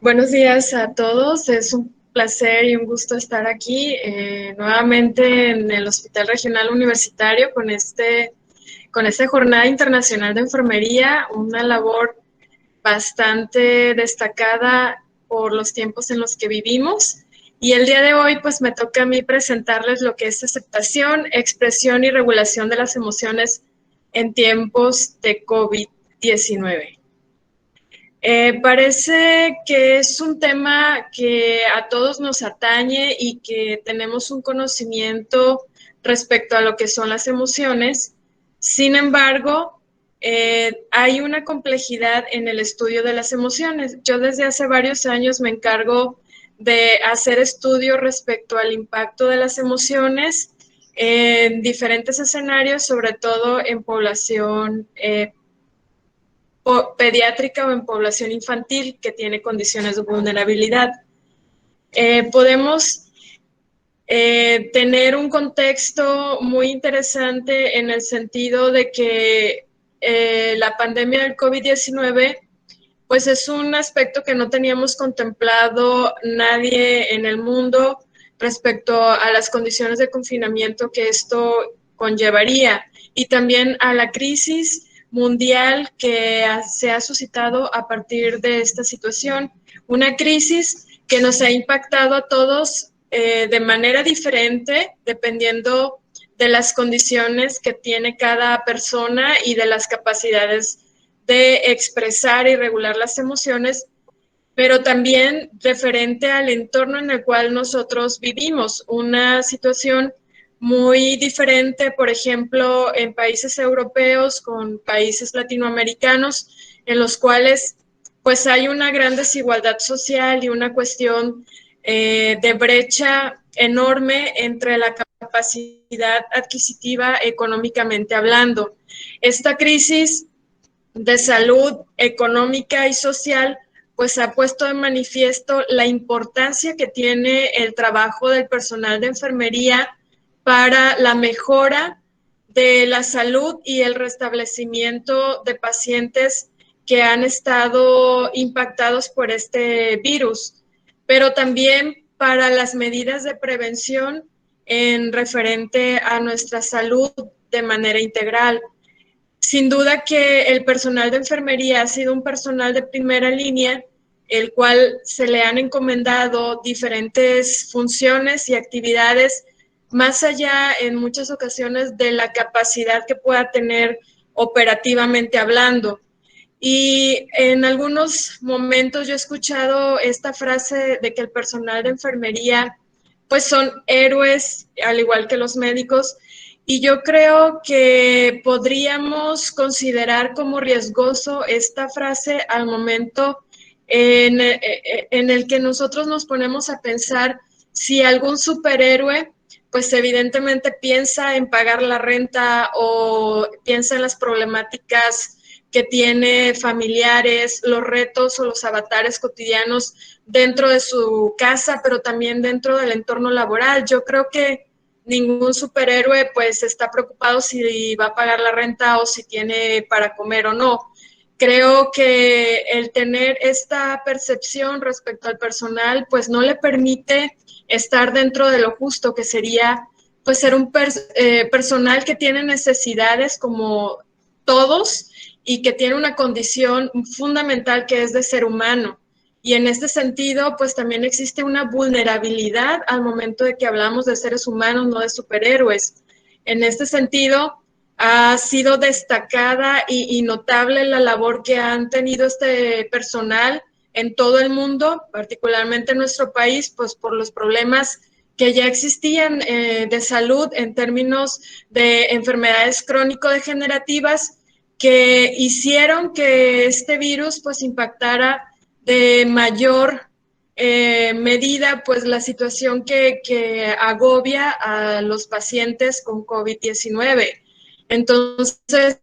Buenos días a todos. Es un placer y un gusto estar aquí nuevamente en el Hospital Regional Universitario con esta Jornada Internacional de Enfermería, una labor bastante destacada por los tiempos en los que vivimos. Y el día de hoy, pues me toca a mí presentarles lo que es aceptación, expresión y regulación de las emociones en tiempos de COVID-19. Parece que es un tema que a todos nos atañe y que tenemos un conocimiento respecto a lo que son las emociones. Sin embargo, hay una complejidad en el estudio de las emociones. Yo desde hace varios años me encargo de hacer estudios respecto al impacto de las emociones en diferentes escenarios, sobre todo en población pediátrica o en población infantil que tiene condiciones de vulnerabilidad. Podemos tener un contexto muy interesante en el sentido de que la pandemia del COVID-19 pues es un aspecto que no teníamos contemplado nadie en el mundo respecto a las condiciones de confinamiento que esto conllevaría y también a la crisis mundial que se ha suscitado a partir de esta situación. Una crisis que nos ha impactado a todos de manera diferente, dependiendo de las condiciones que tiene cada persona y de las capacidades de expresar y regular las emociones, pero también referente al entorno en el cual nosotros vivimos. Una situación muy diferente, por ejemplo, en países europeos con países latinoamericanos, en los cuales pues hay una gran desigualdad social y una cuestión de brecha enorme entre la capacidad adquisitiva económicamente hablando. Esta crisis de salud económica y social, pues ha puesto de manifiesto la importancia que tiene el trabajo del personal de enfermería para la mejora de la salud y el restablecimiento de pacientes que han estado impactados por este virus, pero también para las medidas de prevención en referente a nuestra salud de manera integral. Sin duda que el personal de enfermería ha sido un personal de primera línea, el cual se le han encomendado diferentes funciones y actividades, más allá en muchas ocasiones de la capacidad que pueda tener operativamente hablando. Y en algunos momentos yo he escuchado esta frase de que el personal de enfermería pues son héroes, al igual que los médicos, y yo creo que podríamos considerar como riesgoso esta frase al momento en el que nosotros nos ponemos a pensar si algún superhéroe pues evidentemente piensa en pagar la renta o piensa en las problemáticas que tiene familiares, los retos o los avatares cotidianos dentro de su casa, pero también dentro del entorno laboral. Yo creo que ningún superhéroe pues está preocupado si va a pagar la renta o si tiene para comer o no. Creo que el tener esta percepción respecto al personal pues no le permite estar dentro de lo justo, que sería pues ser un personal que tiene necesidades como todos y que tiene una condición fundamental que es de ser humano. Y en este sentido, pues también existe una vulnerabilidad al momento de que hablamos de seres humanos, no de superhéroes. En este sentido, ha sido destacada y notable la labor que han tenido este personal en todo el mundo, particularmente en nuestro país, pues por los problemas que ya existían de salud en términos de enfermedades crónico-degenerativas que hicieron que este virus pues impactara de mayor medida pues la situación que agobia a los pacientes con COVID-19. Entonces,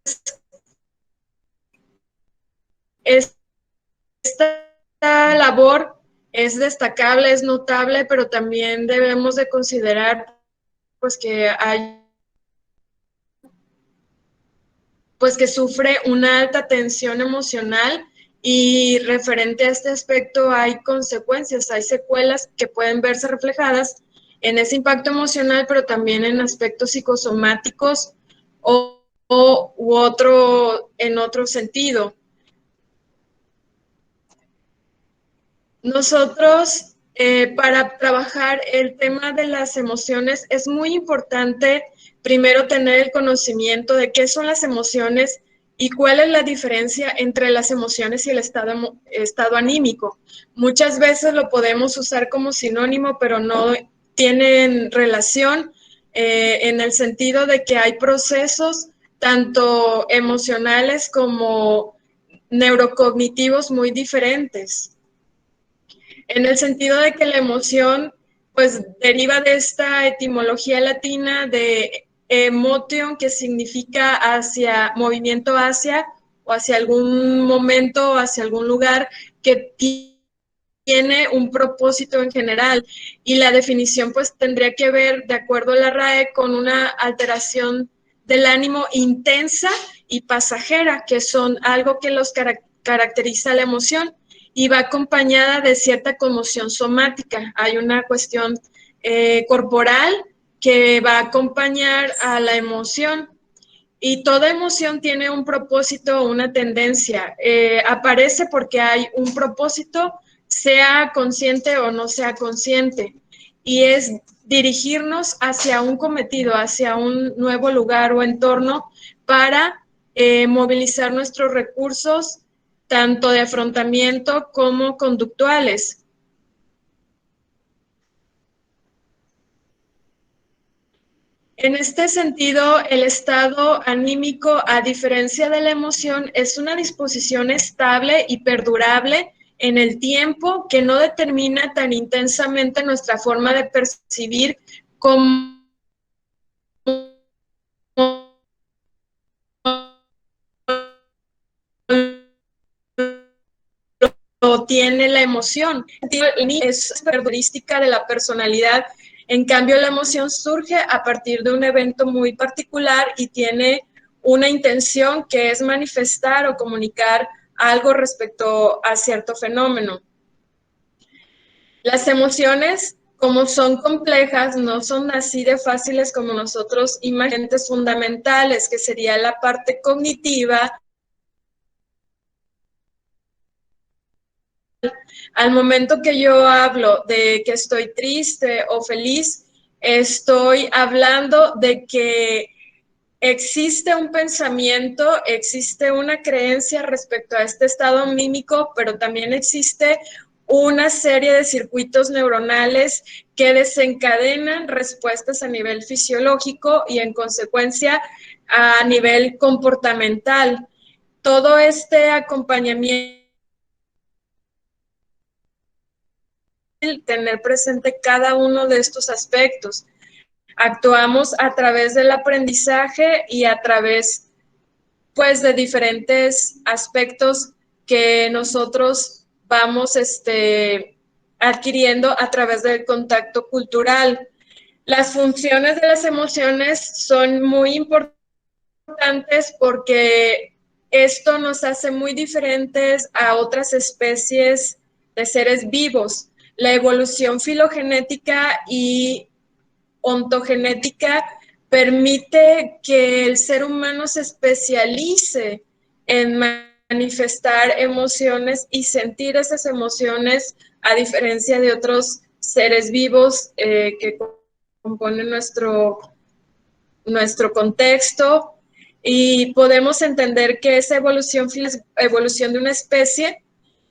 esta labor es destacable, es notable, pero también debemos de considerar pues que hay pues que sufre una alta tensión emocional Y referente a este aspecto hay consecuencias, hay secuelas que pueden verse reflejadas en ese impacto emocional, pero también en aspectos psicosomáticos u otro, en otro sentido. Nosotros, para trabajar el tema de las emociones, es muy importante primero tener el conocimiento de qué son las emociones y cuál es la diferencia entre las emociones y el estado anímico. Muchas veces lo podemos usar como sinónimo, pero no tienen relación en el sentido de que hay procesos tanto emocionales como neurocognitivos muy diferentes, en el sentido de que la emoción pues deriva de esta etimología latina de emotion, que significa hacia, movimiento hacia, o hacia algún momento, hacia algún lugar que tiene un propósito en general. Y la definición pues tendría que ver, de acuerdo a la RAE, con una alteración del ánimo intensa y pasajera, que son algo que los caracteriza la emoción, y va acompañada de cierta conmoción somática. Hay una cuestión corporal que va a acompañar a la emoción. Y toda emoción tiene un propósito, una tendencia. Aparece porque hay un propósito, sea consciente o no sea consciente. Y es dirigirnos hacia un cometido, hacia un nuevo lugar o entorno para movilizar nuestros recursos, tanto de afrontamiento como conductuales. En este sentido, el estado anímico, a diferencia de la emoción, es una disposición estable y perdurable en el tiempo que no determina tan intensamente nuestra forma de percibir como lo tiene la emoción. Es característica de la personalidad. En cambio, la emoción surge a partir de un evento muy particular y tiene una intención que es manifestar o comunicar algo respecto a cierto fenómeno. Las emociones, como son complejas, no son así de fáciles como nosotros imaginamos, fundamentales, que sería la parte cognitiva. Al momento que yo hablo de que estoy triste o feliz, estoy hablando de que existe un pensamiento, existe una creencia respecto a este estado anímico, pero también existe una serie de circuitos neuronales que desencadenan respuestas a nivel fisiológico y en consecuencia a nivel comportamental. Todo este acompañamiento, tener presente cada uno de estos aspectos. Actuamos a través del aprendizaje y a través pues de diferentes aspectos que nosotros vamos adquiriendo a través del contacto cultural. Las funciones de las emociones son muy importantes porque esto nos hace muy diferentes a otras especies de seres vivos. La evolución filogenética y ontogenética permite que el ser humano se especialice en manifestar emociones y sentir esas emociones, a diferencia de otros seres vivos que componen nuestro contexto, y podemos entender que esa evolución es evolución de una especie,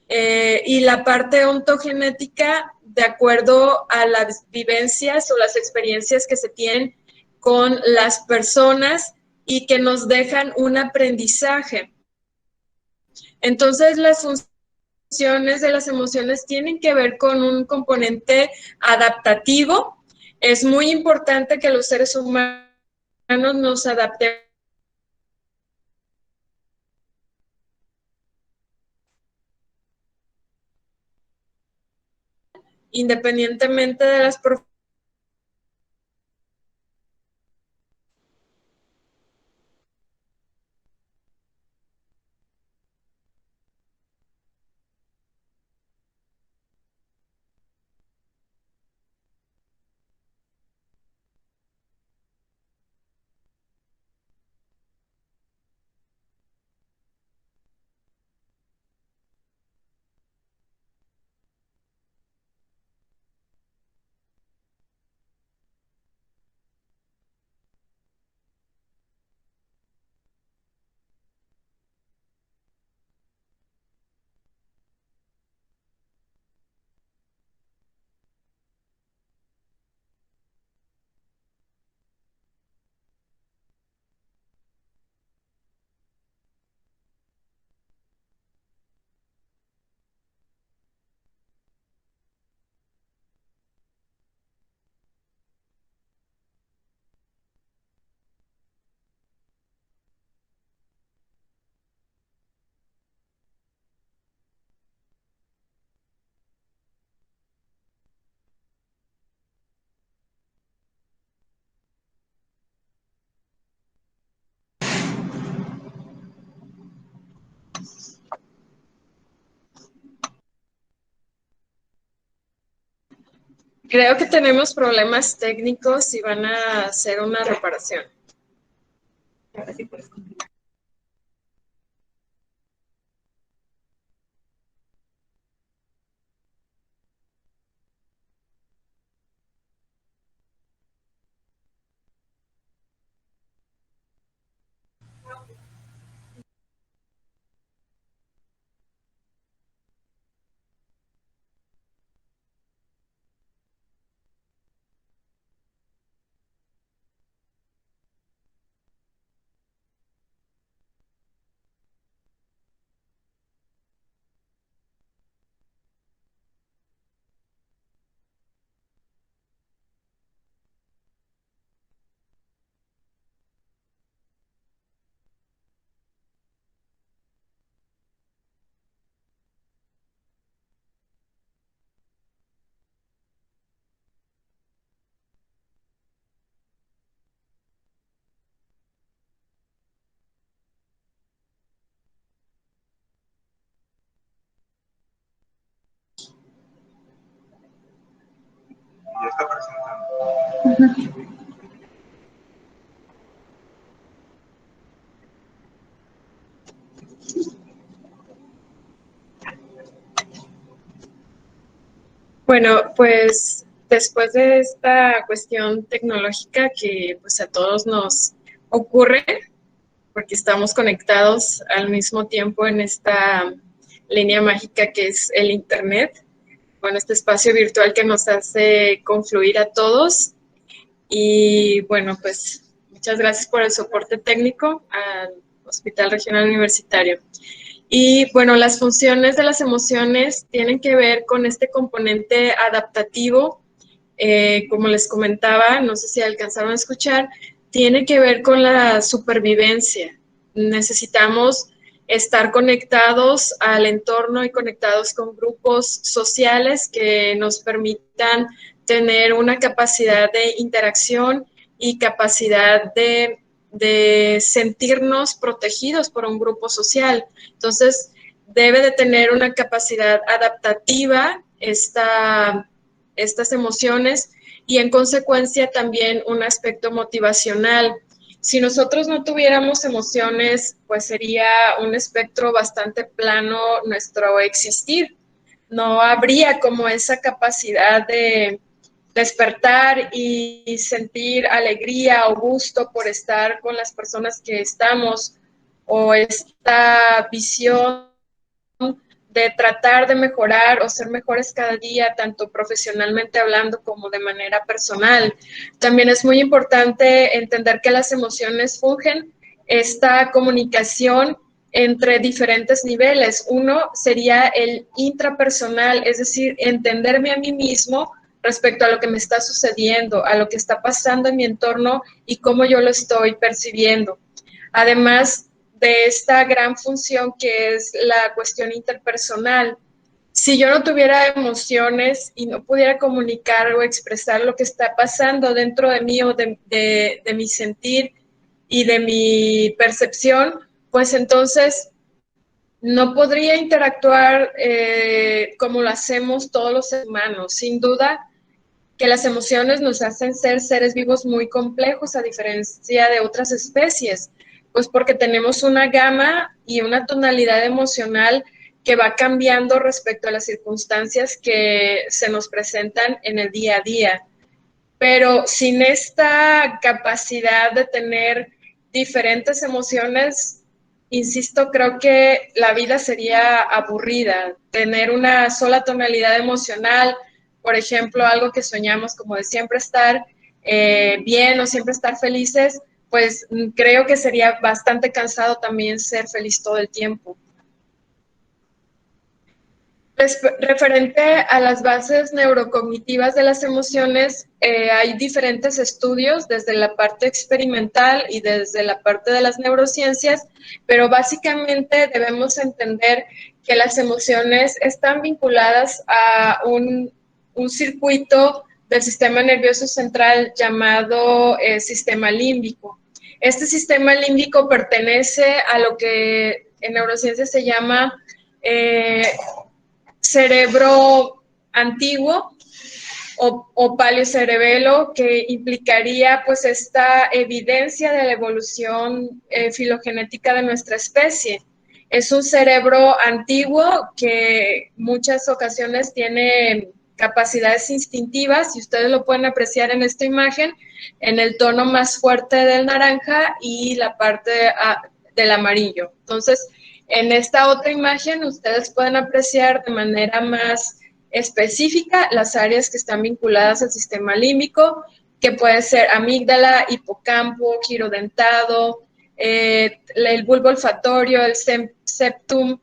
y la parte ontogenética de acuerdo a las vivencias o las experiencias que se tienen con las personas y que nos dejan un aprendizaje. Entonces, las funciones de las emociones tienen que ver con un componente adaptativo. Es muy importante que los seres humanos nos adaptemos independientemente de las Creo que tenemos problemas técnicos y van a hacer una reparación. Ahora sí puedes continuar. Ya está presentando. Bueno, pues después de esta cuestión tecnológica que pues a todos nos ocurre, porque estamos conectados al mismo tiempo en esta línea mágica que es el Internet, con este espacio virtual que nos hace confluir a todos. Y bueno, pues muchas gracias por el soporte técnico al Hospital Regional Universitario. Y bueno, las funciones de las emociones tienen que ver con este componente adaptativo, como les comentaba, no sé si alcanzaron a escuchar, tiene que ver con la supervivencia. Necesitamos estar conectados al entorno y conectados con grupos sociales que nos permitan tener una capacidad de interacción y capacidad de sentirnos protegidos por un grupo social. Entonces, debe de tener una capacidad adaptativa estas emociones y en consecuencia también un aspecto motivacional. Si nosotros no tuviéramos emociones, pues sería un espectro bastante plano nuestro existir. No habría como esa capacidad de despertar y sentir alegría o gusto por estar con las personas que estamos, o esta visión de tratar de mejorar o ser mejores cada día, tanto profesionalmente hablando como de manera personal. También es muy importante entender que las emociones fungen esta comunicación entre diferentes niveles. Uno sería el intrapersonal, es decir, entenderme a mí mismo respecto a lo que me está sucediendo, a lo que está pasando en mi entorno y cómo yo lo estoy percibiendo. Además de esta gran función que es la cuestión interpersonal, si yo no tuviera emociones y no pudiera comunicar o expresar lo que está pasando dentro de mí o de mi sentir y de mi percepción, pues entonces no podría interactuar como lo hacemos todos los seres humanos. Sin duda que las emociones nos hacen ser seres vivos muy complejos a diferencia de otras especies, pues porque tenemos una gama y una tonalidad emocional que va cambiando respecto a las circunstancias que se nos presentan en el día a día. Pero sin esta capacidad de tener diferentes emociones, insisto, creo que la vida sería aburrida. Tener una sola tonalidad emocional, por ejemplo, algo que soñamos como de siempre estar bien o siempre estar felices, pues creo que sería bastante cansado también ser feliz todo el tiempo. Referente a las bases neurocognitivas de las emociones, hay diferentes estudios desde la parte experimental y desde la parte de las neurociencias, pero básicamente debemos entender que las emociones están vinculadas a un circuito del sistema nervioso central llamado sistema límbico. Este sistema límbico pertenece a lo que en neurociencias se llama cerebro antiguo, o paleocerebelo, que implicaría pues esta evidencia de la evolución filogenética de nuestra especie. Es un cerebro antiguo que muchas ocasiones tiene capacidades instintivas, y ustedes lo pueden apreciar en esta imagen, en el tono más fuerte del naranja y la parte del amarillo. Entonces, en esta otra imagen ustedes pueden apreciar de manera más específica las áreas que están vinculadas al sistema límbico, que puede ser amígdala, hipocampo, girodentado, el bulbo olfatorio, el septum.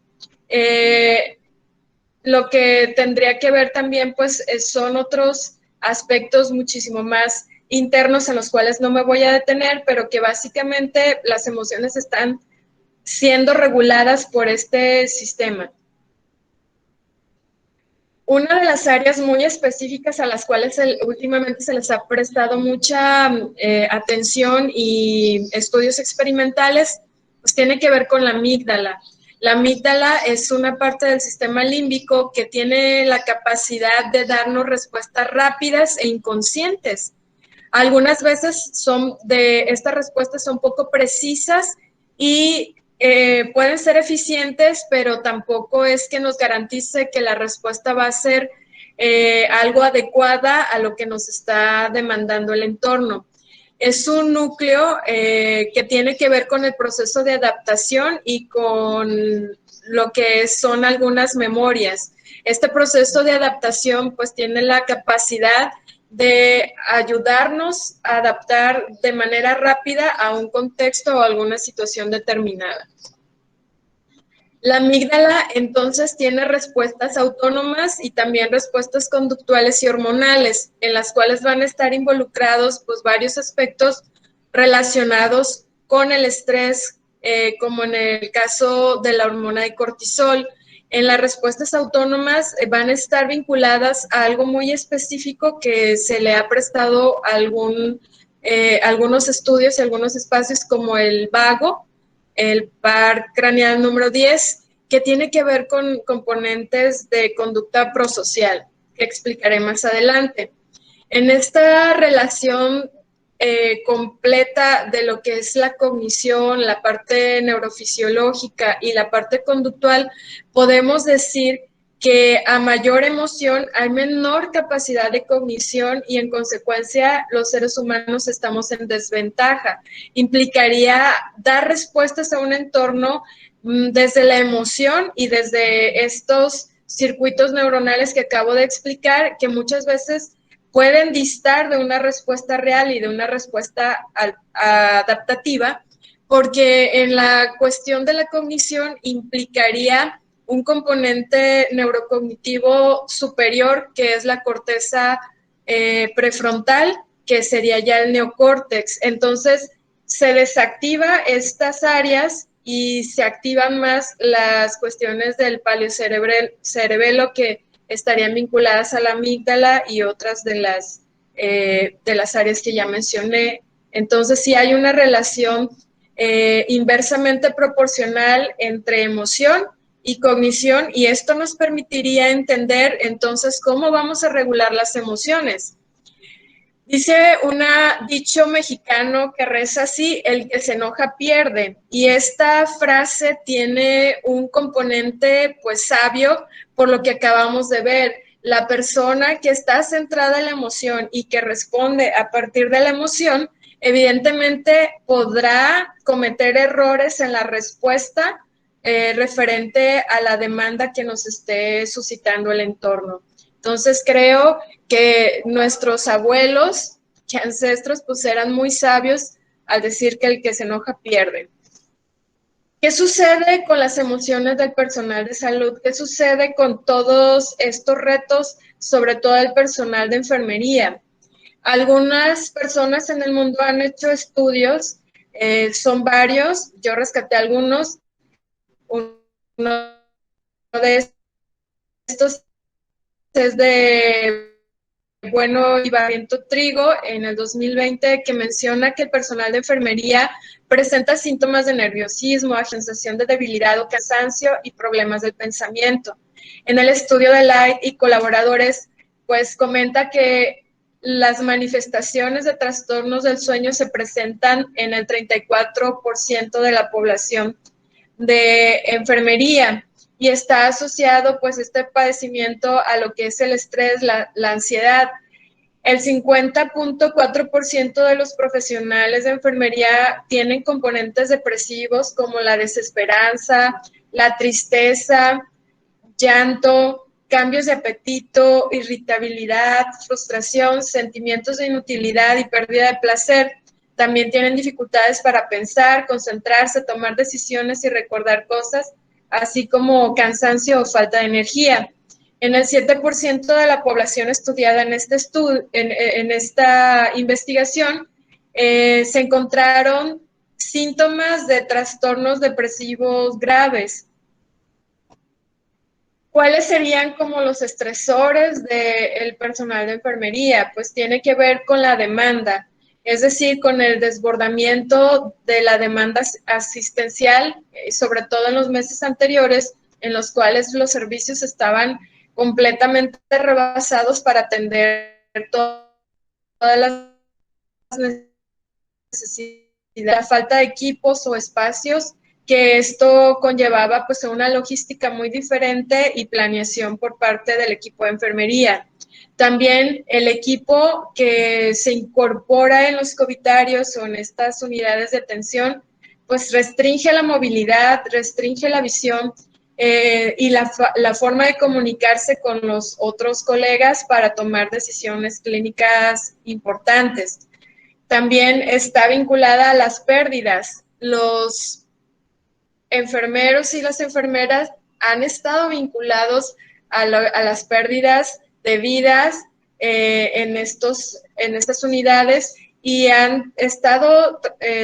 Lo que tendría que ver también pues son otros aspectos muchísimo más internos en los cuales no me voy a detener, pero que básicamente las emociones están siendo reguladas por este sistema. Una de las áreas muy específicas a las cuales últimamente se les ha prestado mucha atención y estudios experimentales, pues tiene que ver con la amígdala. La amígdala es una parte del sistema límbico que tiene la capacidad de darnos respuestas rápidas e inconscientes. Algunas veces estas respuestas son poco precisas y pueden ser eficientes, pero tampoco es que nos garantice que la respuesta va a ser algo adecuada a lo que nos está demandando el entorno. Es un núcleo que tiene que ver con el proceso de adaptación y con lo que son algunas memorias. Este proceso de adaptación pues tiene la capacidad de ayudarnos a adaptar de manera rápida a un contexto o a alguna situación determinada. La amígdala entonces tiene respuestas autónomas y también respuestas conductuales y hormonales, en las cuales van a estar involucrados pues varios aspectos relacionados con el estrés, como en el caso de la hormona de cortisol. En las respuestas autónomas van a estar vinculadas a algo muy específico que se le ha prestado algunos estudios y algunos espacios, como el vago, el par craneal número 10, que tiene que ver con componentes de conducta prosocial, que explicaré más adelante. En esta relación completa de lo que es la cognición, la parte neurofisiológica y la parte conductual, podemos decir que a mayor emoción hay menor capacidad de cognición y en consecuencia los seres humanos estamos en desventaja. Implicaría dar respuestas a un entorno desde la emoción y desde estos circuitos neuronales que acabo de explicar, que muchas veces pueden distar de una respuesta real y de una respuesta adaptativa, porque en la cuestión de la cognición implicaría un componente neurocognitivo superior, que es la corteza prefrontal, que sería ya el neocórtex. Entonces, se desactiva estas áreas y se activan más las cuestiones del paleocerebelo, que estarían vinculadas a la amígdala y otras de las áreas que ya mencioné. Entonces, sí hay una relación inversamente proporcional entre emoción y cognición, y esto nos permitiría entender entonces cómo vamos a regular las emociones. Dice un dicho mexicano que reza así: el que se enoja pierde, y esta frase tiene un componente pues sabio, por lo que acabamos de ver. La persona que está centrada en la emoción y que responde a partir de la emoción, evidentemente podrá cometer errores en la respuesta referente a la demanda que nos esté suscitando el entorno. Entonces creo que nuestros abuelos y ancestros pues eran muy sabios al decir que el que se enoja pierde. ¿Qué sucede con las emociones del personal de salud? ¿Qué sucede con todos estos retos, sobre todo el personal de enfermería? Algunas personas en el mundo han hecho estudios, son varios, yo rescaté algunos. Uno de estos es de Bueno y Barriento Trigo, en el 2020, que menciona que el personal de enfermería presenta síntomas de nerviosismo, sensación de debilidad o cansancio y problemas del pensamiento. En el estudio de Light y colaboradores pues comenta que las manifestaciones de trastornos del sueño se presentan en el 34% de la población de enfermería y está asociado pues este padecimiento a lo que es el estrés, la ansiedad. El 50.4% de los profesionales de enfermería tienen componentes depresivos como la desesperanza, la tristeza, llanto, cambios de apetito, irritabilidad, frustración, sentimientos de inutilidad y pérdida de placer. También tienen dificultades para pensar, concentrarse, tomar decisiones y recordar cosas, así como cansancio o falta de energía. En el 7% de la población estudiada en, en esta investigación se encontraron síntomas de trastornos depresivos graves. ¿Cuáles serían como los estresores del personal de enfermería? Pues tiene que ver con la demanda, es decir, con el desbordamiento de la demanda asistencial, sobre todo en los meses anteriores, en los cuales los servicios estaban completamente rebasados para atender todas las necesidades, la falta de equipos o espacios, que esto conllevaba pues una logística muy diferente y planeación por parte del equipo de enfermería. También el equipo que se incorpora en los covidarios o en estas unidades de atención, pues restringe la movilidad, restringe la visión y la forma de comunicarse con los otros colegas para tomar decisiones clínicas importantes. También está vinculada a las pérdidas. Los enfermeros y las enfermeras han estado vinculados a las pérdidas de vidas en estas unidades y han estado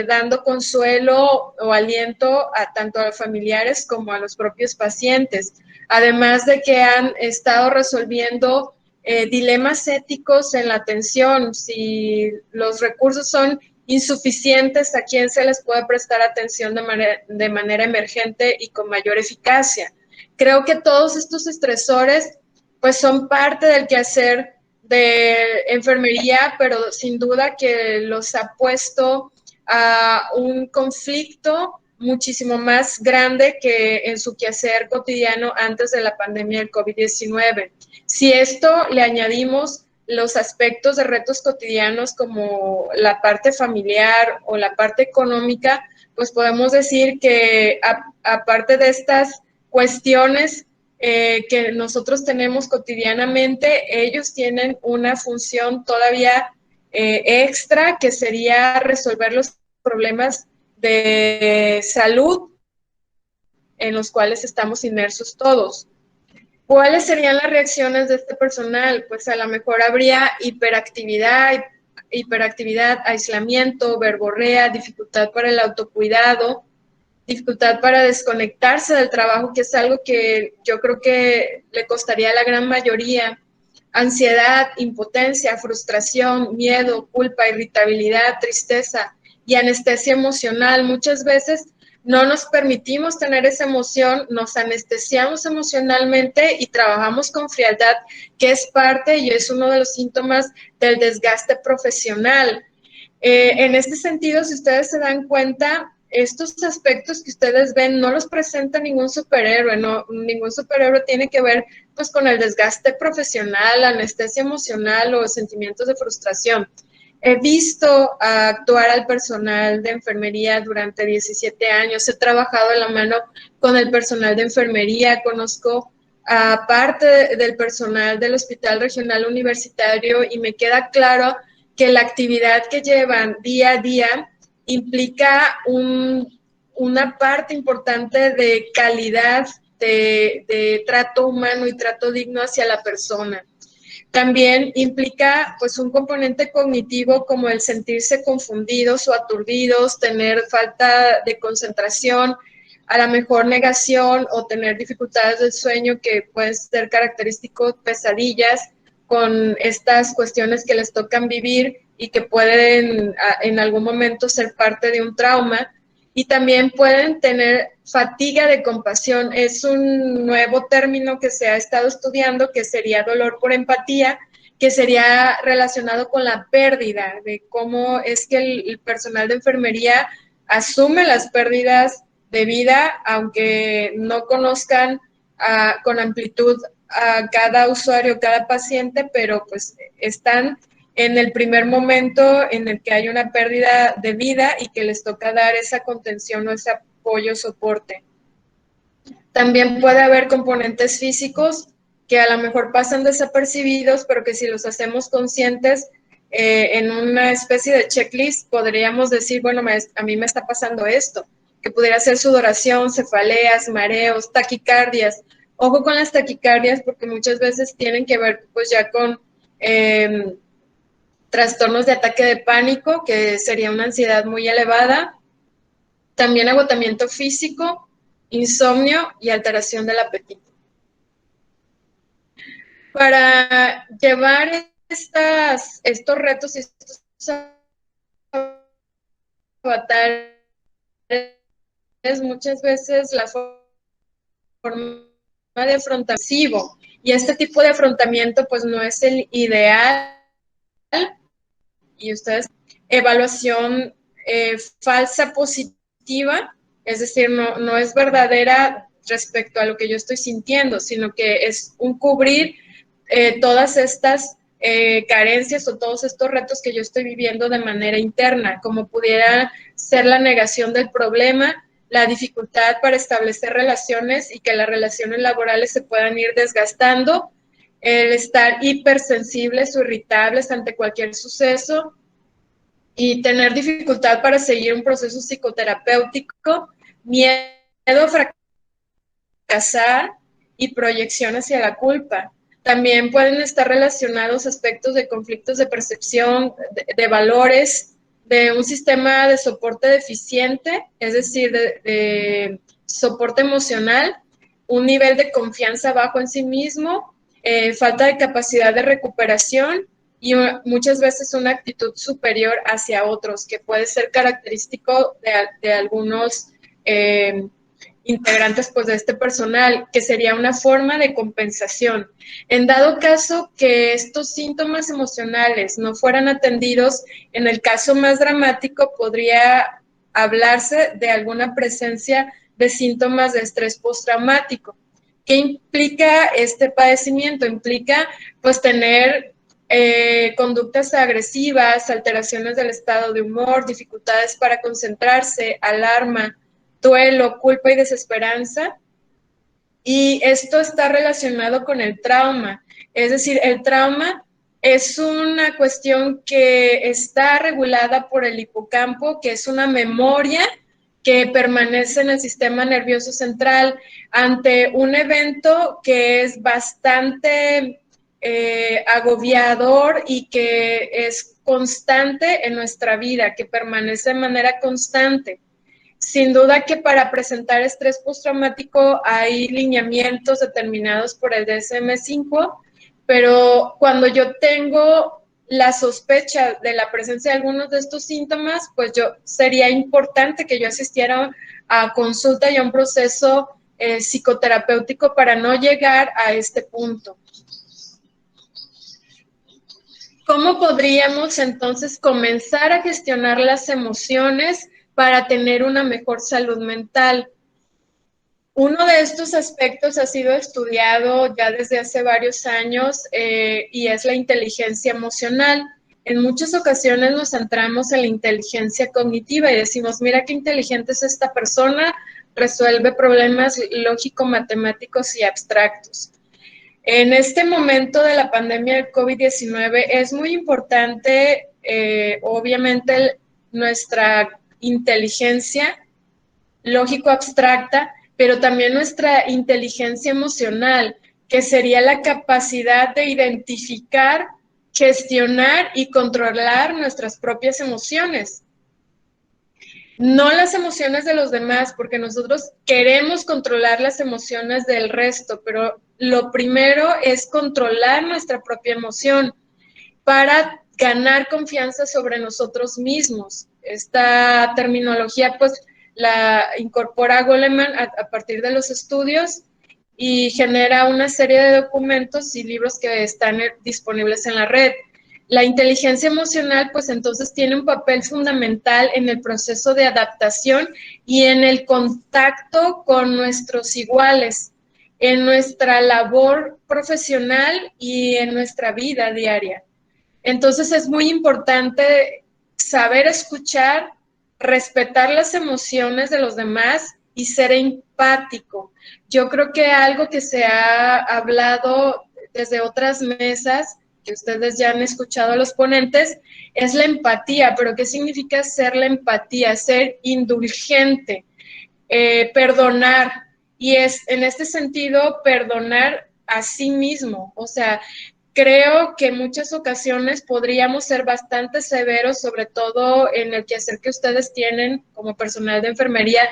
dando consuelo o aliento tanto a los familiares como a los propios pacientes. Además de que han estado resolviendo dilemas éticos en la atención, si los recursos son insuficientes, a quién se les puede prestar atención de manera emergente y con mayor eficacia. Creo que todos estos estresores pues son parte del quehacer de enfermería, pero sin duda que los ha puesto a un conflicto muchísimo más grande que en su quehacer cotidiano antes de la pandemia del COVID-19. Si esto le añadimos los aspectos de retos cotidianos como la parte familiar o la parte económica, pues podemos decir que aparte de estas cuestiones que nosotros tenemos cotidianamente, ellos tienen una función todavía extra, que sería resolver los problemas de salud en los cuales estamos inmersos todos. ¿Cuáles serían las reacciones de este personal? Pues a lo mejor habría hiperactividad, aislamiento, verborrea, dificultad para el autocuidado, dificultad para desconectarse del trabajo, que es algo que yo creo que le costaría a la gran mayoría, ansiedad, impotencia, frustración, miedo, culpa, irritabilidad, tristeza y anestesia emocional. Muchas veces no nos permitimos tener esa emoción, nos anestesiamos emocionalmente y trabajamos con frialdad, que es parte y es uno de los síntomas del desgaste profesional. En este sentido, si ustedes se dan cuenta, estos aspectos que ustedes ven no los presenta ningún superhéroe, no, ningún superhéroe tiene que ver pues con el desgaste profesional, anestesia emocional o sentimientos de frustración. He visto actuar al personal de enfermería durante 17 años, he trabajado de la mano con el personal de enfermería, conozco a parte del personal del Hospital Regional Universitario y me queda claro que la actividad que llevan día a día implica una parte importante de calidad, de trato humano y trato digno hacia la persona. También implica pues un componente cognitivo como el sentirse confundidos o aturdidos, tener falta de concentración, a la mejor negación o tener dificultades del sueño que pueden ser característicos pesadillas con estas cuestiones que les tocan vivir y que pueden en algún momento ser parte de un trauma. Y también pueden tener fatiga de compasión. Es un nuevo término que se ha estado estudiando, que sería dolor por empatía, que sería relacionado con la pérdida, de cómo es que el personal de enfermería asume las pérdidas de vida, aunque no conozcan con amplitud a cada usuario, cada paciente, pero pues están en el primer momento en el que hay una pérdida de vida y que les toca dar esa contención o ese apoyo, soporte. También puede haber componentes físicos que a lo mejor pasan desapercibidos, pero que si los hacemos conscientes en una especie de checklist, podríamos decir, bueno, a mí me está pasando esto, que pudiera ser sudoración, cefaleas, mareos, taquicardias. Ojo con las taquicardias porque muchas veces tienen que ver pues ya con trastornos de ataque de pánico, que sería una ansiedad muy elevada, también agotamiento físico, insomnio y alteración del apetito. Para llevar estos retos y estos avatares, muchas veces la forma de afrontamiento, y este tipo de afrontamiento pues no es el ideal, y ustedes, evaluación falsa positiva, es decir, no es verdadera respecto a lo que yo estoy sintiendo, sino que es un cubrir todas estas carencias o todos estos retos que yo estoy viviendo de manera interna, como pudiera ser la negación del problema, la dificultad para establecer relaciones y que las relaciones laborales se puedan ir desgastando, el estar hipersensibles o irritables ante cualquier suceso y tener dificultad para seguir un proceso psicoterapéutico, miedo a fracasar y proyección hacia la culpa. También pueden estar relacionados aspectos de conflictos de percepción, de valores, de un sistema de soporte deficiente, es decir, de soporte emocional, un nivel de confianza bajo en sí mismo, falta de capacidad de recuperación y muchas veces una actitud superior hacia otros, que puede ser característico de algunos integrantes pues, de este personal, que sería una forma de compensación. En dado caso que estos síntomas emocionales no fueran atendidos, en el caso más dramático podría hablarse de alguna presencia de síntomas de estrés postraumático. ¿Qué implica este padecimiento? Implica pues tener conductas agresivas, alteraciones del estado de humor, dificultades para concentrarse, alarma, duelo, culpa y desesperanza. Y esto está relacionado con el trauma. Es decir, el trauma es una cuestión que está regulada por el hipocampo, que es una memoria que permanece en el sistema nervioso central ante un evento que es bastante agobiador y que es constante en nuestra vida, que permanece de manera constante. Sin duda que para presentar estrés postraumático hay lineamientos determinados por el DSM-5, pero cuando yo tengo la sospecha de la presencia de algunos de estos síntomas, pues sería importante que yo asistiera a consulta y a un proceso psicoterapéutico para no llegar a este punto. ¿Cómo podríamos entonces comenzar a gestionar las emociones para tener una mejor salud mental? Uno de estos aspectos ha sido estudiado ya desde hace varios años y es la inteligencia emocional. En muchas ocasiones nos centramos en la inteligencia cognitiva y decimos, mira qué inteligente es esta persona, resuelve problemas lógico-matemáticos y abstractos. En este momento de la pandemia del COVID-19 es muy importante, obviamente, nuestra inteligencia lógico-abstracta, pero también nuestra inteligencia emocional, que sería la capacidad de identificar, gestionar y controlar nuestras propias emociones. No las emociones de los demás, porque nosotros queremos controlar las emociones del resto, pero lo primero es controlar nuestra propia emoción para ganar confianza sobre nosotros mismos. Esta terminología pues la incorpora Goleman a partir de los estudios y genera una serie de documentos y libros que están disponibles en la red. La inteligencia emocional, pues entonces tiene un papel fundamental en el proceso de adaptación y en el contacto con nuestros iguales, en nuestra labor profesional y en nuestra vida diaria. Entonces es muy importante saber escuchar, respetar las emociones de los demás y ser empático. Yo creo que algo que se ha hablado desde otras mesas, que ustedes ya han escuchado a los ponentes, es la empatía. Pero ¿qué significa ser la empatía? Ser indulgente, perdonar. Y es en este sentido perdonar a sí mismo. O sea, creo que en muchas ocasiones podríamos ser bastante severos, sobre todo en el quehacer que ustedes tienen como personal de enfermería,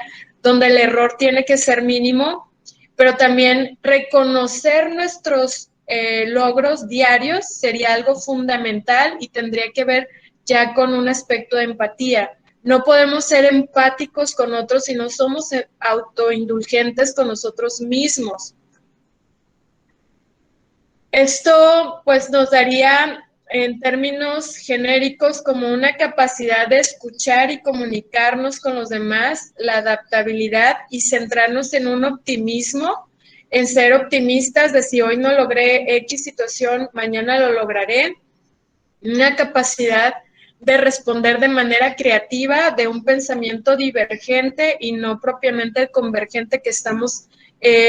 donde el error tiene que ser mínimo, pero también reconocer nuestros logros diarios sería algo fundamental y tendría que ver ya con un aspecto de empatía. No podemos ser empáticos con otros si no somos autoindulgentes con nosotros mismos. Esto pues nos daría en términos genéricos como una capacidad de escuchar y comunicarnos con los demás, la adaptabilidad y centrarnos en un optimismo, en ser optimistas de si hoy no logré X situación, mañana lo lograré, una capacidad de responder de manera creativa, de un pensamiento divergente y no propiamente el convergente que estamos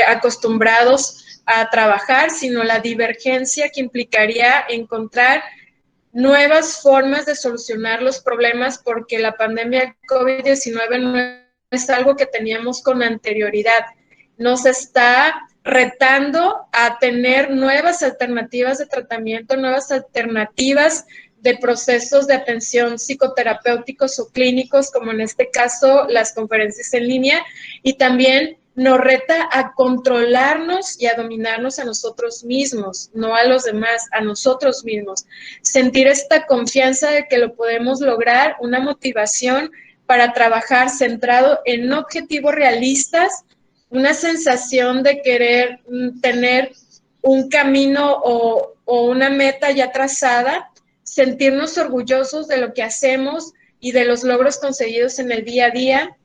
acostumbrados a trabajar, sino la divergencia que implicaría encontrar nuevas formas de solucionar los problemas, porque la pandemia COVID-19 no es algo que teníamos con anterioridad. Nos está retando a tener nuevas alternativas de tratamiento, nuevas alternativas de procesos de atención psicoterapéuticos o clínicos, como en este caso las conferencias en línea, y también nos reta a controlarnos y a dominarnos a nosotros mismos, no a los demás, a nosotros mismos. Sentir esta confianza de que lo podemos lograr, una motivación para trabajar centrado en objetivos realistas, una sensación de querer tener un camino o una meta ya trazada, sentirnos orgullosos de lo que hacemos y de los logros conseguidos en el día a día,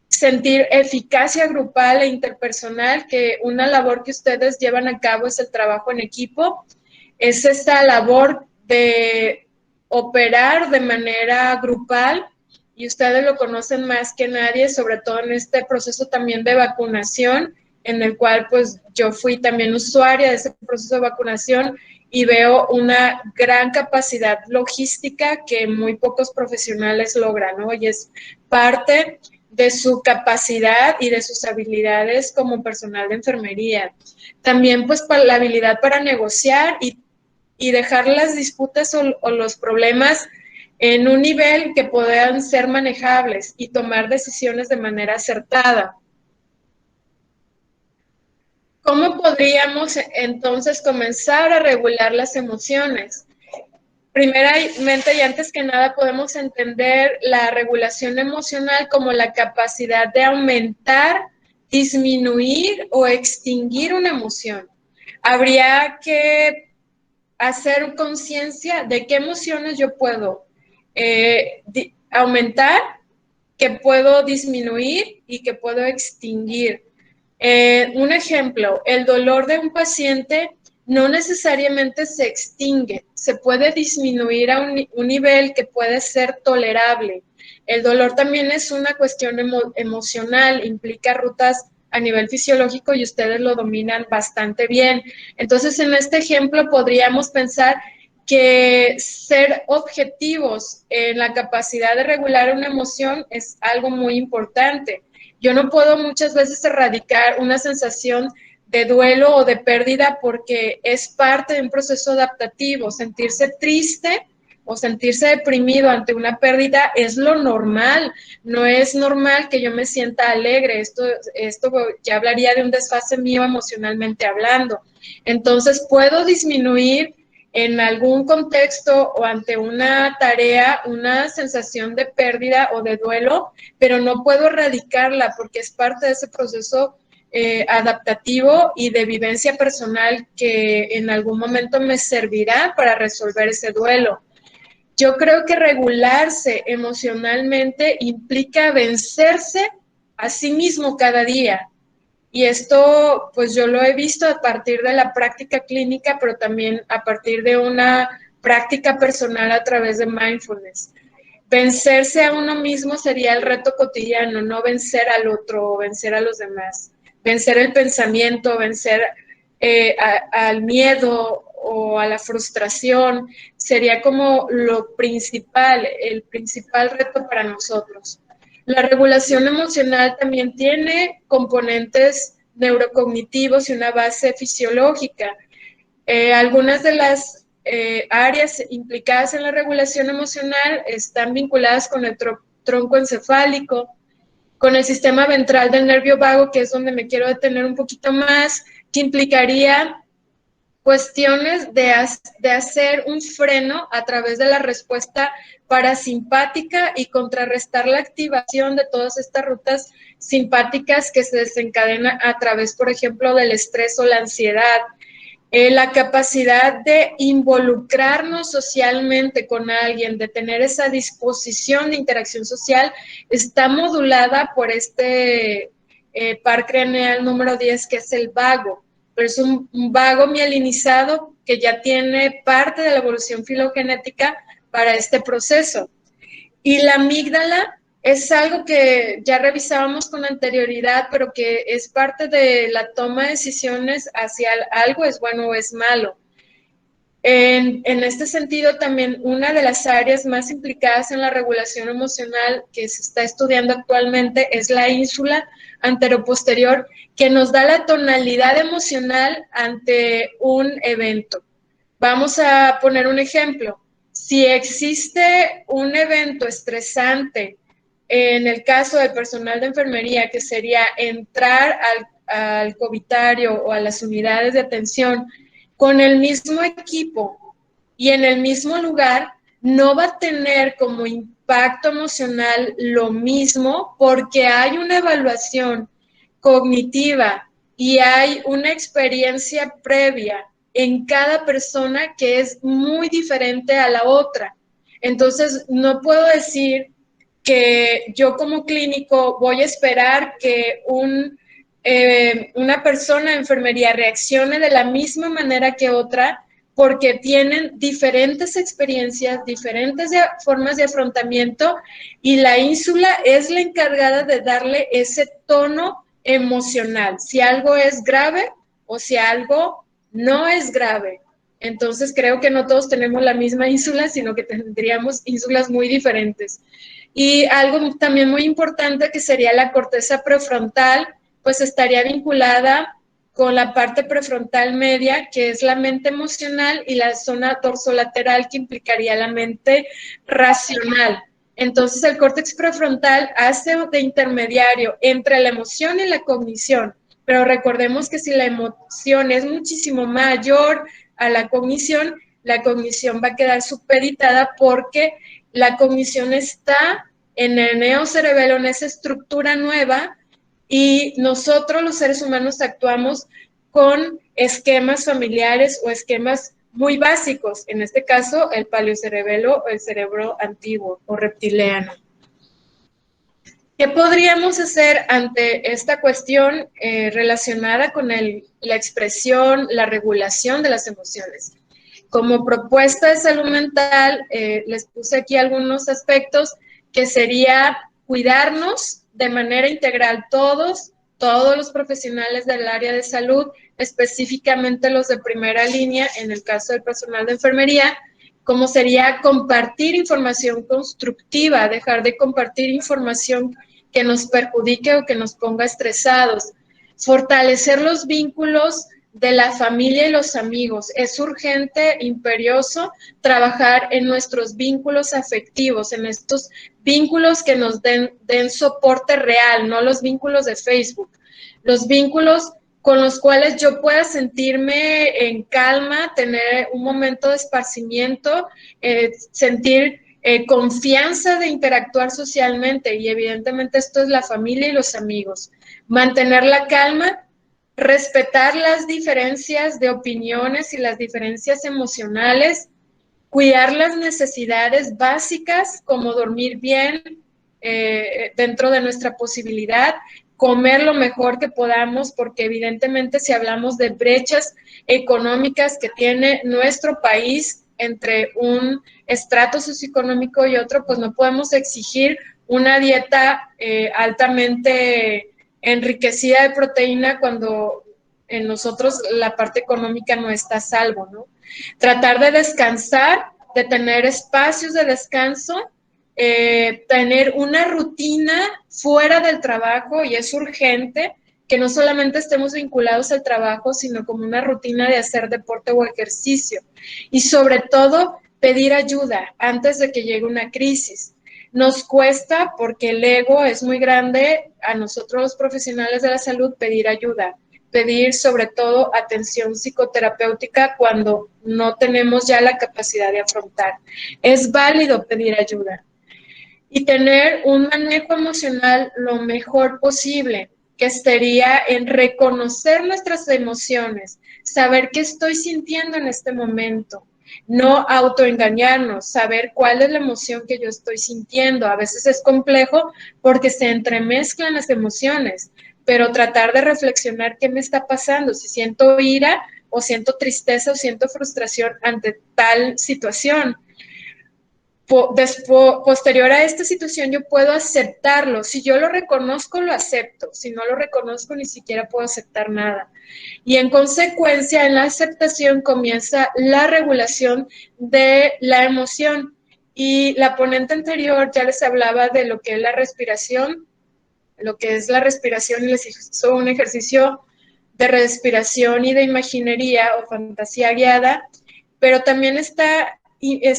sentir eficacia grupal e interpersonal, que una labor que ustedes llevan a cabo es el trabajo en equipo, es esta labor de operar de manera grupal, y ustedes lo conocen más que nadie, sobre todo en este proceso también de vacunación, en el cual pues yo fui también usuaria de ese proceso de vacunación y veo una gran capacidad logística que muy pocos profesionales logran, ¿no? Y es parte de su capacidad y de sus habilidades como personal de enfermería. También pues para la habilidad para negociar y dejar las disputas o los problemas en un nivel que puedan ser manejables y tomar decisiones de manera acertada. ¿Cómo podríamos entonces comenzar a regular las emociones? Primeramente y antes que nada podemos entender la regulación emocional como la capacidad de aumentar, disminuir o extinguir una emoción. Habría que hacer conciencia de qué emociones yo puedo aumentar, que puedo disminuir y que puedo extinguir. Un ejemplo, el dolor de un paciente no necesariamente se extingue, se puede disminuir a un nivel que puede ser tolerable. El dolor también es una cuestión emocional, implica rutas a nivel fisiológico y ustedes lo dominan bastante bien. Entonces, en este ejemplo podríamos pensar que ser objetivos en la capacidad de regular una emoción es algo muy importante. Yo no puedo muchas veces erradicar una sensación de duelo o de pérdida porque es parte de un proceso adaptativo. Sentirse triste o sentirse deprimido ante una pérdida es lo normal. No es normal que yo me sienta alegre. Esto ya hablaría de un desfase mío emocionalmente hablando. Entonces, puedo disminuir en algún contexto o ante una tarea una sensación de pérdida o de duelo, pero no puedo erradicarla porque es parte de ese proceso adaptativo y de vivencia personal que en algún momento me servirá para resolver ese duelo. Yo creo que regularse emocionalmente implica vencerse a sí mismo cada día. Y esto, pues yo lo he visto a partir de la práctica clínica, pero también a partir de una práctica personal a través de mindfulness. Vencerse a uno mismo sería el reto cotidiano, no vencer al otro o vencer a los demás. Vencer el pensamiento, vencer al miedo o a la frustración, sería como lo principal, el principal reto para nosotros. La regulación emocional también tiene componentes neurocognitivos y una base fisiológica. Algunas de las áreas implicadas en la regulación emocional están vinculadas con el tronco encefálico, con el sistema ventral del nervio vago, que es donde me quiero detener un poquito más, que implicaría cuestiones de hacer un freno a través de la respuesta parasimpática y contrarrestar la activación de todas estas rutas simpáticas que se desencadenan a través, por ejemplo, del estrés o la ansiedad. La capacidad de involucrarnos socialmente con alguien, de tener esa disposición de interacción social, está modulada por este par craneal número 10, que es el vago. Pero es un vago mielinizado que ya tiene parte de la evolución filogenética para este proceso. Y la amígdala es algo que ya revisábamos con anterioridad, pero que es parte de la toma de decisiones hacia algo es bueno o es malo. En este sentido, también una de las áreas más implicadas en la regulación emocional que se está estudiando actualmente es la ínsula anteroposterior, que nos da la tonalidad emocional ante un evento. Vamos a poner un ejemplo. Si existe un evento estresante, en el caso del personal de enfermería, que sería entrar al covitario o a las unidades de atención con el mismo equipo y en el mismo lugar, no va a tener como impacto emocional lo mismo, porque hay una evaluación cognitiva y hay una experiencia previa en cada persona que es muy diferente a la otra. Entonces, no puedo decir que yo como clínico voy a esperar que una persona de enfermería reaccione de la misma manera que otra, porque tienen diferentes experiencias, diferentes formas de afrontamiento, y la ínsula es la encargada de darle ese tono emocional, si algo es grave o si algo no es grave. Entonces creo que no todos tenemos la misma ínsula, sino que tendríamos ínsulas muy diferentes. Y algo también muy importante, que sería la corteza prefrontal, pues estaría vinculada con la parte prefrontal media, que es la mente emocional, y la zona dorsolateral, que implicaría la mente racional. Entonces, el córtex prefrontal hace de intermediario entre la emoción y la cognición, pero recordemos que si la emoción es muchísimo mayor a la cognición va a quedar supeditada, porque la cognición está en el neocerebelo, en esa estructura nueva, y nosotros los seres humanos actuamos con esquemas familiares o esquemas muy básicos, en este caso el paleocerebelo o el cerebro antiguo o reptiliano. ¿Qué podríamos hacer ante esta cuestión relacionada con la expresión, la regulación de las emociones? Como propuesta de salud mental, les puse aquí algunos aspectos, que sería cuidarnos de manera integral todos los profesionales del área de salud, específicamente los de primera línea, en el caso del personal de enfermería, como sería compartir información constructiva, dejar de compartir información que nos perjudique o que nos ponga estresados, fortalecer los vínculos de la familia y los amigos. Es urgente, imperioso, trabajar en nuestros vínculos afectivos, en estos vínculos que nos den soporte real, no los vínculos de Facebook, los vínculos con los cuales yo pueda sentirme en calma, tener un momento de esparcimiento, sentir confianza de interactuar socialmente, y evidentemente esto es la familia y los amigos. Mantener la calma, respetar las diferencias de opiniones y las diferencias emocionales, cuidar las necesidades básicas como dormir bien dentro de nuestra posibilidad, comer lo mejor que podamos, porque evidentemente si hablamos de brechas económicas que tiene nuestro país entre un estrato socioeconómico y otro, pues no podemos exigir una dieta altamente enriquecida de proteína cuando en nosotros la parte económica no está a salvo, ¿no? Tratar de descansar, de tener espacios de descanso, tener una rutina fuera del trabajo, y es urgente que no solamente estemos vinculados al trabajo, sino como una rutina de hacer deporte o ejercicio. Y sobre todo, pedir ayuda antes de que llegue una crisis. Nos cuesta, porque el ego es muy grande, a nosotros los profesionales de la salud, pedir ayuda, pedir sobre todo atención psicoterapéutica cuando no tenemos ya la capacidad de afrontar. Es válido pedir ayuda y tener un manejo emocional lo mejor posible, que estaría en reconocer nuestras emociones, saber qué estoy sintiendo en este momento, no autoengañarnos, saber cuál es la emoción que yo estoy sintiendo. A veces es complejo porque se entremezclan las emociones, pero tratar de reflexionar qué me está pasando, si siento ira o siento tristeza o siento frustración ante tal situación. Posterior a esta situación yo puedo aceptarlo. Si yo lo reconozco, lo acepto. Si no lo reconozco, ni siquiera puedo aceptar nada. Y en consecuencia, en la aceptación comienza la regulación de la emoción. Y la ponente anterior ya les hablaba de lo que es la respiración, y les hizo un ejercicio de respiración y de imaginería o fantasía guiada, pero también es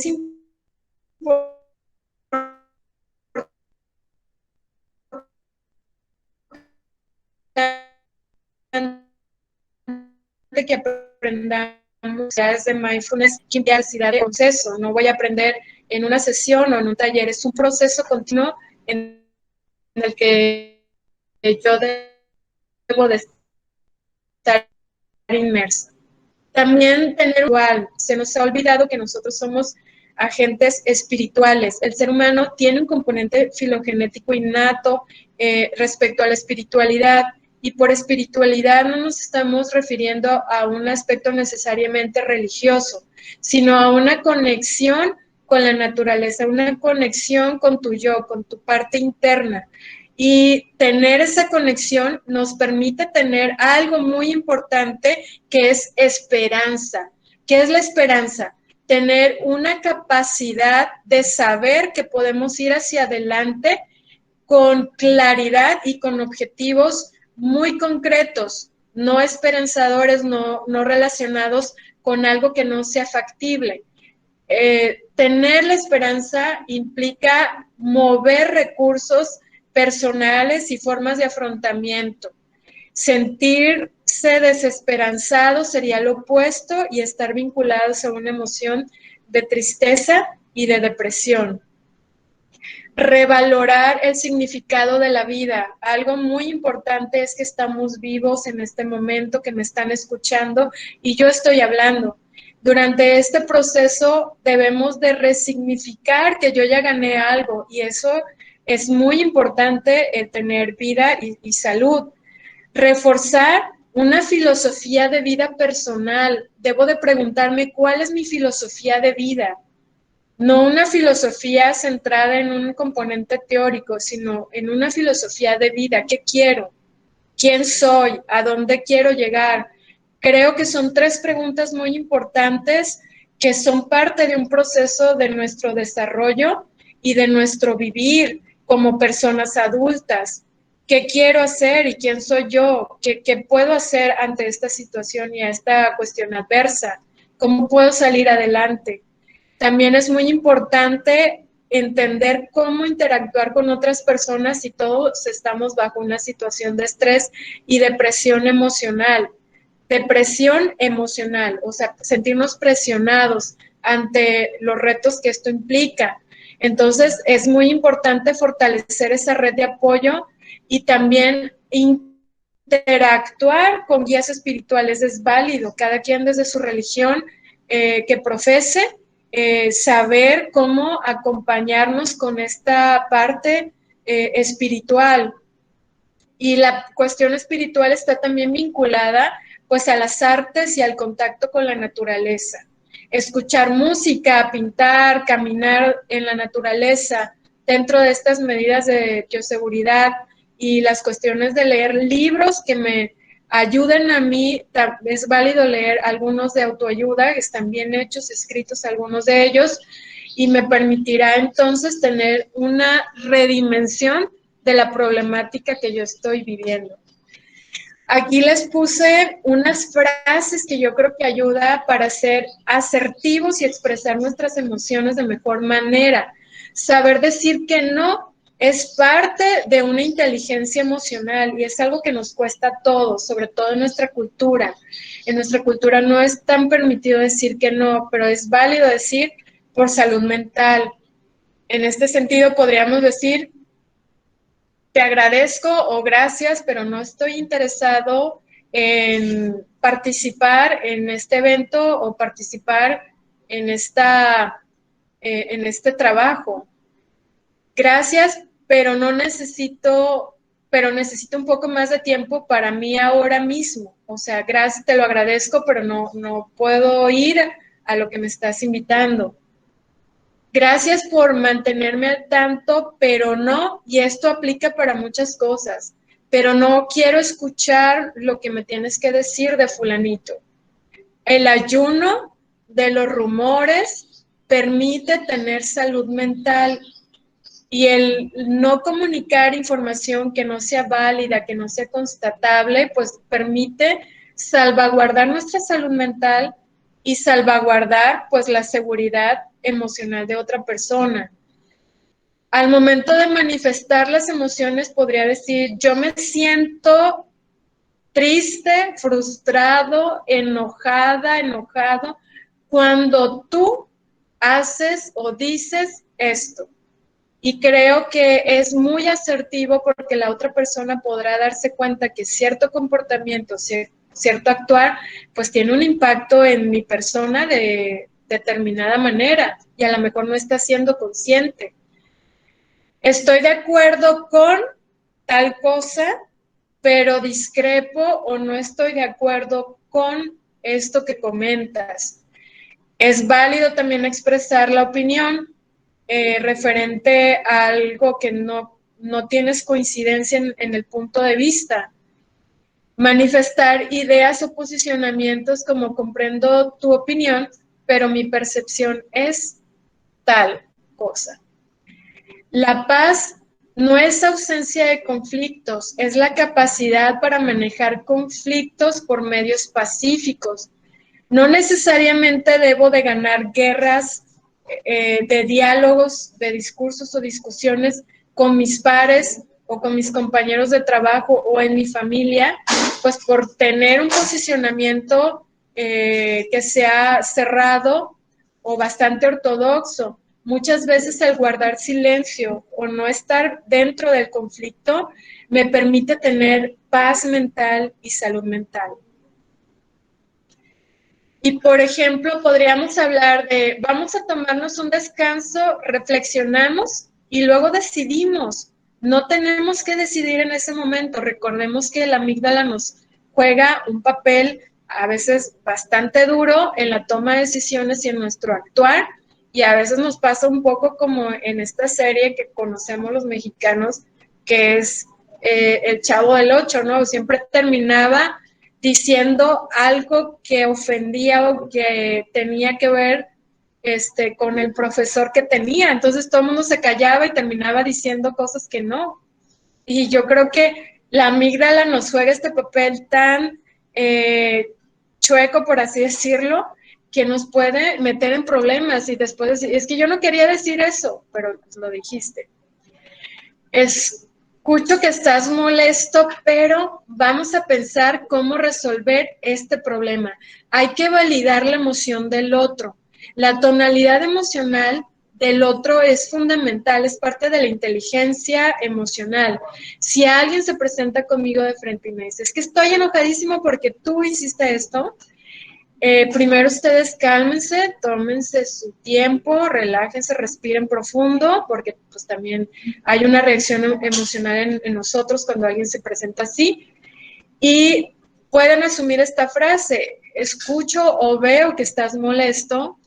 importante que aprendamos de mindfulness, que intensidad de proceso. No voy a aprender en una sesión o en un taller, es un proceso continuo en el que yo debo de estar inmersa. También tener igual, se nos ha olvidado que nosotros somos agentes espirituales. El ser humano tiene un componente filogenético innato respecto a la espiritualidad, y por espiritualidad no nos estamos refiriendo a un aspecto necesariamente religioso, sino a una conexión con la naturaleza, una conexión con tu yo, con tu parte interna. Y tener esa conexión nos permite tener algo muy importante, que es esperanza. ¿Qué es la esperanza? Tener una capacidad de saber que podemos ir hacia adelante con claridad y con objetivos muy concretos, no esperanzadores, no relacionados con algo que no sea factible. Tener la esperanza implica mover recursos personales y formas de afrontamiento. Sentirse desesperanzado sería lo opuesto, y estar vinculados a una emoción de tristeza y de depresión. Revalorar el significado de la vida. Algo muy importante es que estamos vivos en este momento, que me están escuchando y yo estoy hablando. Durante este proceso debemos de resignificar que yo ya gané algo, y eso es muy importante, tener vida y salud. Reforzar una filosofía de vida personal. Debo de preguntarme cuál es mi filosofía de vida. No una filosofía centrada en un componente teórico, sino en una filosofía de vida. ¿Qué quiero? ¿Quién soy? ¿A dónde quiero llegar? Creo que son 3 preguntas muy importantes que son parte de un proceso de nuestro desarrollo y de nuestro vivir como personas adultas. ¿Qué quiero hacer y quién soy yo? ¿Qué puedo hacer ante esta situación y a esta cuestión adversa? ¿Cómo puedo salir adelante? También es muy importante entender cómo interactuar con otras personas si todos estamos bajo una situación de estrés y depresión emocional. Depresión emocional, o sea, sentirnos presionados ante los retos que esto implica. Entonces, es muy importante fortalecer esa red de apoyo y también interactuar con guías espirituales. Es válido, cada quien desde su religión que profese, saber cómo acompañarnos con esta parte espiritual. Y la cuestión espiritual está también vinculada pues a las artes y al contacto con la naturaleza. Escuchar música, pintar, caminar en la naturaleza, dentro de estas medidas de bioseguridad y las cuestiones de leer libros que me ayuden a mí. Es válido leer algunos de autoayuda, están bien hechos, escritos algunos de ellos, y me permitirá entonces tener una redimensión de la problemática que yo estoy viviendo. Aquí les puse unas frases que yo creo que ayuda para ser asertivos y expresar nuestras emociones de mejor manera. Saber decir que no es parte de una inteligencia emocional y es algo que nos cuesta a todos, sobre todo en nuestra cultura. En nuestra cultura no es tan permitido decir que no, pero es válido decir por salud mental. En este sentido podríamos decir: te agradezco o gracias, pero no estoy interesado en participar en este evento o participar en este trabajo. Gracias, pero necesito un poco más de tiempo para mí ahora mismo. O sea, gracias, te lo agradezco, pero no puedo ir a lo que me estás invitando. Gracias por mantenerme al tanto, pero no, y esto aplica para muchas cosas, pero no quiero escuchar lo que me tienes que decir de fulanito. El ayuno de los rumores permite tener salud mental, y el no comunicar información que no sea válida, que no sea constatable, pues permite salvaguardar nuestra salud mental y salvaguardar pues la seguridad emocional de otra persona. Al momento de manifestar las emociones podría decir: yo me siento triste, frustrado, enojado cuando tú haces o dices esto. Y creo que es muy asertivo porque la otra persona podrá darse cuenta que cierto comportamiento, cierto actuar, pues tiene un impacto en mi persona de determinada manera y a lo mejor no está siendo consciente. Estoy de acuerdo con tal cosa, pero discrepo o no estoy de acuerdo con esto que comentas. Es válido también expresar la opinión referente a algo que no tienes coincidencia en el punto de vista. Manifestar ideas o posicionamientos como: comprendo tu opinión, pero mi percepción es tal cosa. La paz no es ausencia de conflictos, es la capacidad para manejar conflictos por medios pacíficos. No necesariamente debo de ganar guerras de diálogos, de discursos o discusiones con mis pares o con mis compañeros de trabajo o en mi familia, pues por tener un posicionamiento que sea cerrado o bastante ortodoxo. Muchas veces el guardar silencio o no estar dentro del conflicto me permite tener paz mental y salud mental. Y, por ejemplo, podríamos hablar de: vamos a tomarnos un descanso, reflexionamos y luego decidimos. No tenemos que decidir en ese momento. Recordemos que la amígdala nos juega un papel a veces bastante duro en la toma de decisiones y en nuestro actuar, y a veces nos pasa un poco como en esta serie que conocemos los mexicanos, que es El Chavo del Ocho, ¿no? Siempre terminaba diciendo algo que ofendía o que tenía que ver con el profesor que tenía. Entonces todo el mundo se callaba y terminaba diciendo cosas que no. Y yo creo que la amígdala nos juega este papel tan chueco, por así decirlo, que nos puede meter en problemas y después decir: es que yo no quería decir eso, pero lo dijiste. Escucho que estás molesto, pero vamos a pensar cómo resolver este problema. Hay que validar la emoción del otro. La tonalidad emocional del otro es fundamental, es parte de la inteligencia emocional. Si alguien se presenta conmigo de frente y me dice, es que estoy enojadísimo porque tú hiciste esto, primero ustedes cálmense, tómense su tiempo, relájense, respiren profundo, porque pues también hay una reacción emocional en nosotros cuando alguien se presenta así, y pueden asumir esta frase: escucho o veo que estás molesto,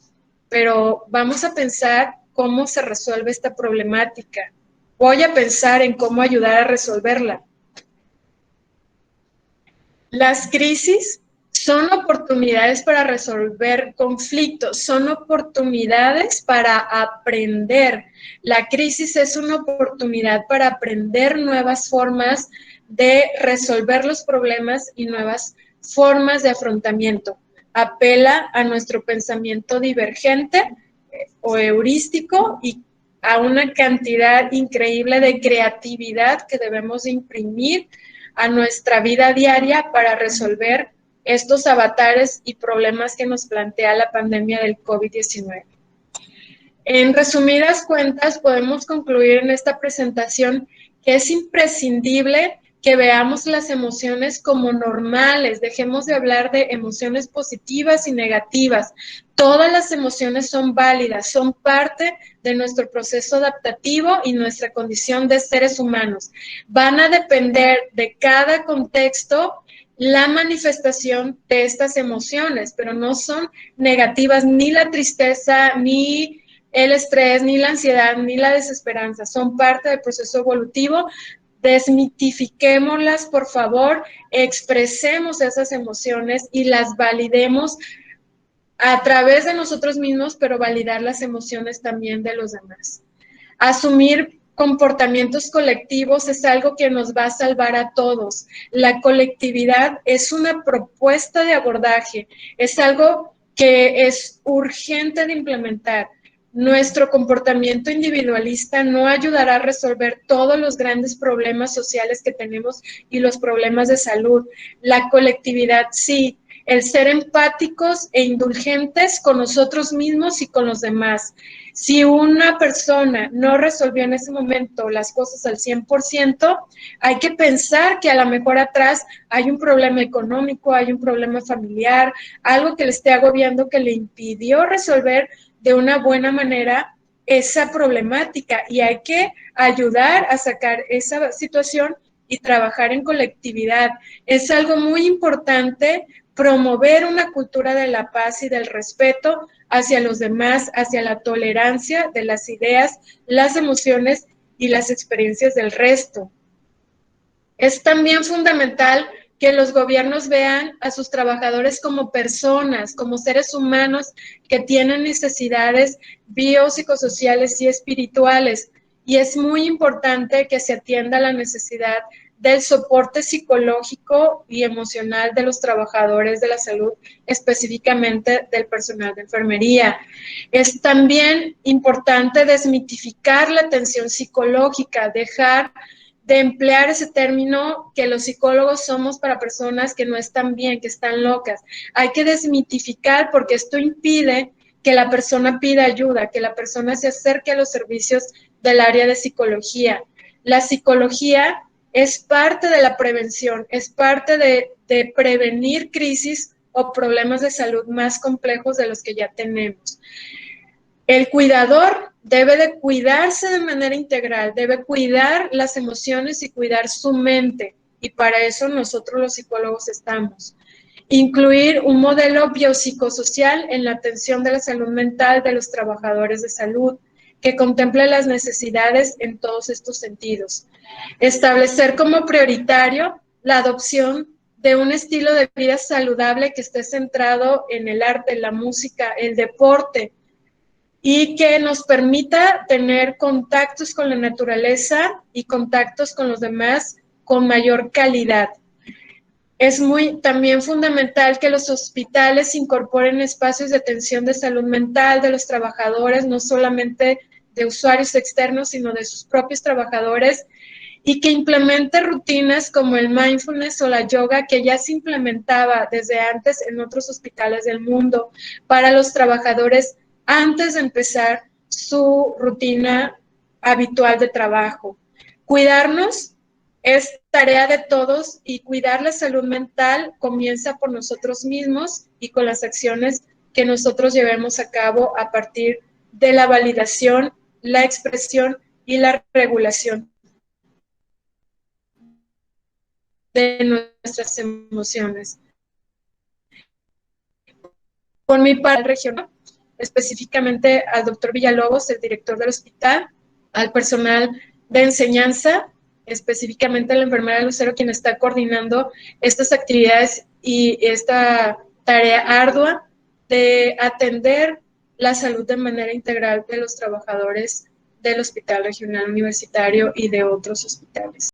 pero vamos a pensar cómo se resuelve esta problemática. Voy a pensar en cómo ayudar a resolverla. Las crisis son oportunidades para resolver conflictos, son oportunidades para aprender. La crisis es una oportunidad para aprender nuevas formas de resolver los problemas y nuevas formas de afrontamiento. Apela a nuestro pensamiento divergente o heurístico y a una cantidad increíble de creatividad que debemos imprimir a nuestra vida diaria para resolver estos avatares y problemas que nos plantea la pandemia del COVID-19. En resumidas cuentas, podemos concluir en esta presentación que es imprescindible que veamos las emociones como normales, dejemos de hablar de emociones positivas y negativas. Todas las emociones son válidas, son parte de nuestro proceso adaptativo y nuestra condición de seres humanos. Van a depender de cada contexto la manifestación de estas emociones, pero no son negativas ni la tristeza, ni el estrés, ni la ansiedad, ni la desesperanza. Son parte del proceso evolutivo. Desmitifiquémoslas, por favor, expresemos esas emociones y las validemos a través de nosotros mismos, pero validar las emociones también de los demás. Asumir comportamientos colectivos es algo que nos va a salvar a todos. La colectividad es una propuesta de abordaje, es algo que es urgente de implementar. Nuestro comportamiento individualista no ayudará a resolver todos los grandes problemas sociales que tenemos y los problemas de salud. La colectividad sí. El ser empáticos e indulgentes con nosotros mismos y con los demás. Si una persona no resolvió en ese momento las cosas al 100%, hay que pensar que a lo mejor atrás hay un problema económico, hay un problema familiar, algo que le esté agobiando que le impidió resolver de una buena manera esa problemática, y hay que ayudar a sacar esa situación y trabajar en colectividad. Es algo muy importante promover una cultura de la paz y del respeto hacia los demás, hacia la tolerancia de las ideas, las emociones y las experiencias del resto. Es también fundamental que los gobiernos vean a sus trabajadores como personas, como seres humanos que tienen necesidades biopsicosociales y espirituales. Y es muy importante que se atienda la necesidad del soporte psicológico y emocional de los trabajadores de la salud, específicamente del personal de enfermería. Es también importante desmitificar la atención psicológica, dejar de emplear ese término que los psicólogos somos para personas que no están bien, que están locas. Hay que desmitificar, porque esto impide que la persona pida ayuda, que la persona se acerque a los servicios del área de psicología. La psicología es parte de la prevención, es parte de prevenir crisis o problemas de salud más complejos de los que ya tenemos. El cuidador debe de cuidarse de manera integral, debe cuidar las emociones y cuidar su mente, y para eso nosotros los psicólogos estamos. Incluir un modelo biopsicosocial en la atención de la salud mental de los trabajadores de salud, que contemple las necesidades en todos estos sentidos. Establecer como prioritario la adopción de un estilo de vida saludable que esté centrado en el arte, la música, el deporte, y que nos permita tener contactos con la naturaleza y contactos con los demás con mayor calidad. Es también fundamental que los hospitales incorporen espacios de atención de salud mental de los trabajadores, no solamente de usuarios externos, sino de sus propios trabajadores, y que implemente rutinas como el mindfulness o la yoga, que ya se implementaba desde antes en otros hospitales del mundo para los trabajadores antes de empezar su rutina habitual de trabajo. Cuidarnos es tarea de todos y cuidar la salud mental comienza por nosotros mismos y con las acciones que nosotros llevemos a cabo a partir de la validación, la expresión y la regulación de nuestras emociones. Con mi parte regional, específicamente al doctor Villalobos, el director del hospital, al personal de enseñanza, específicamente a la enfermera Lucero, quien está coordinando estas actividades y esta tarea ardua de atender la salud de manera integral de los trabajadores del Hospital Regional Universitario y de otros hospitales.